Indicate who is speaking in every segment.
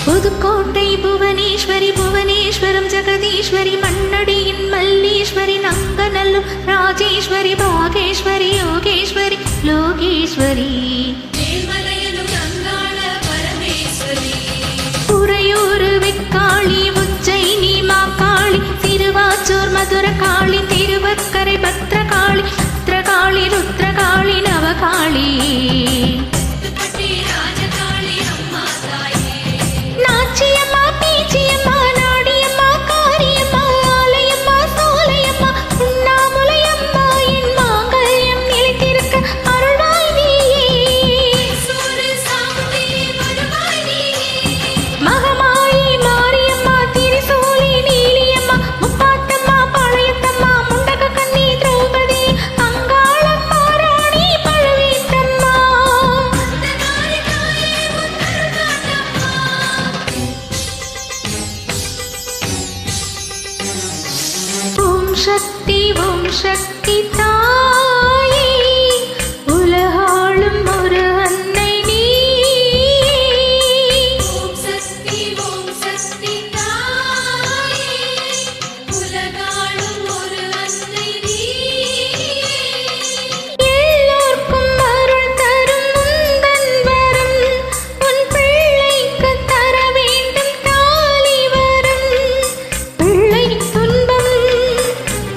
Speaker 1: புதுக்கோட்டை புவனேஸ்வரி புவனேஸ்வரம் ஜெகதீஸ்வரி மண்ணடியின் மல்லீஸ்வரி நங்கநல்லூர் ராஜேஸ்வரி பாகேஸ்வரி யோகேஸ்வரி லோகேஸ்வரி உறையூர் வெக்காளி உஜ்ஜயினி மாக்காளி திருவாச்சூர் மதுரகாளி திருவக்கரை பத்ரகாளி பத்ரகாளி ருத்ரகாளி நவகாளி நாச்சியம்மா பீச்சியம்மா நாடியம்மா காரியம்மா ஆலயம்மா சோலையம்மா உண்ணாமுலையம்மா என் மாங்கல்யம் நிலைத்திருக்க அருள்வாய் நீயே மகமாயி மாரியம்மா திரிசூலி நீலியம்மா முப்பாத்தம்மா பாளையத்தம்மா முண்டக கண்ணி திரௌபதி அங்காளம்மா ராணி பழுவேட்டம்மா ஓம் சக்தி தாயே உலகாளும் ஒரு அன்னை நீ ஓம் சக்தி தாயே உலகாளும் ஒரு அன்னை நீ எல்லோர்க்கும் அருள் தரும் முந்தன் வரம் உன் பிள்ளைக்கு தர வேண்டும் தாலி வரம் பிள்ளை துன்பம்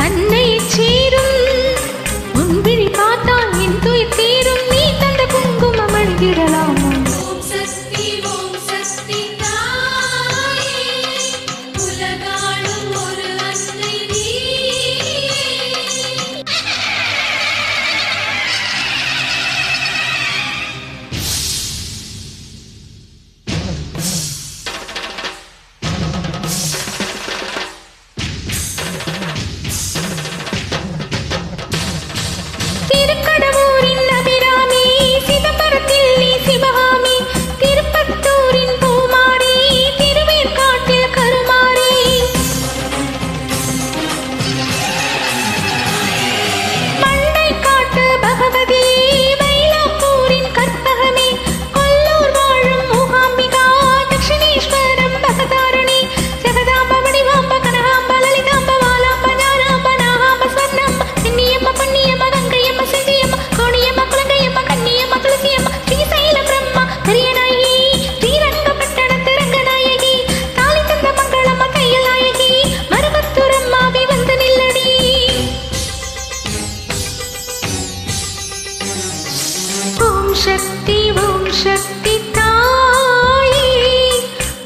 Speaker 1: அன்னை சேரும் உன் விழி பார்த்தால் என் துயர் தீரும் நீ தந்த குங்குமம் அழுகிடலாமோ ஓம் சக்தி தாயே உலகாளும் ஒரு அன்னை நீ திருக்கடவூரின் அபிராமி சிதம்பரத்தில் நீ சிவகாமி திருப்பத்தூரின் பூமாரி திருவேற்காட்டில் கருமாரி மண்டைக்காட்டு பகவதி மயிலாப்பூரின் கற்பகமே கொல்லூர் வாழும் மூகாம்பிகா தட்சிணேஸ்வரம் பகதாரணி ஜெகதாம்ப வடிவாம்ப கனகாம்ப லலிதாம்ப வாலாம்ப ஞானாம்ப நாகாம்ப ஸ்வர்ணாம்ப சென்னியம்மா பொன்னியம்மா கங்கையம்மா செஞ்சியம்மா கோணியம்மா குலங்கையம்மா கன்னியம்மா துளசியம்மா ஸ்ரீசைலம் பிரம்மா பெரியநாயகி ஸ்ரீரங்கப்பட்டணத்து ரங்கநாயகி தாலி தந்த மங்களம்மா தையல் நாயகி மருவத்தூரம்மாவே வந்து நில்லடி ஓம் சக்தி தாயே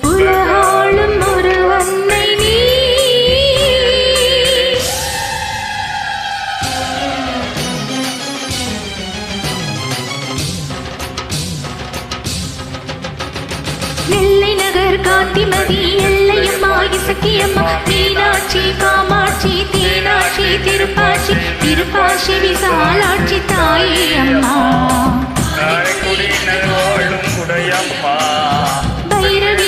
Speaker 1: உலகாளும் ஒரு அன்னை நீ நெல்லை நகர் காந்திமதி எல்லையம்மா இசக்கியம்மா மீனாட்சி காமாட்சி தேனாட்சி திருப்பாட்சி திருப்பாட்சி விசாலாட்சி தாயே அம்மா
Speaker 2: காரைக்குடி நகர் வாழும் குடையம்மா
Speaker 1: பைரவி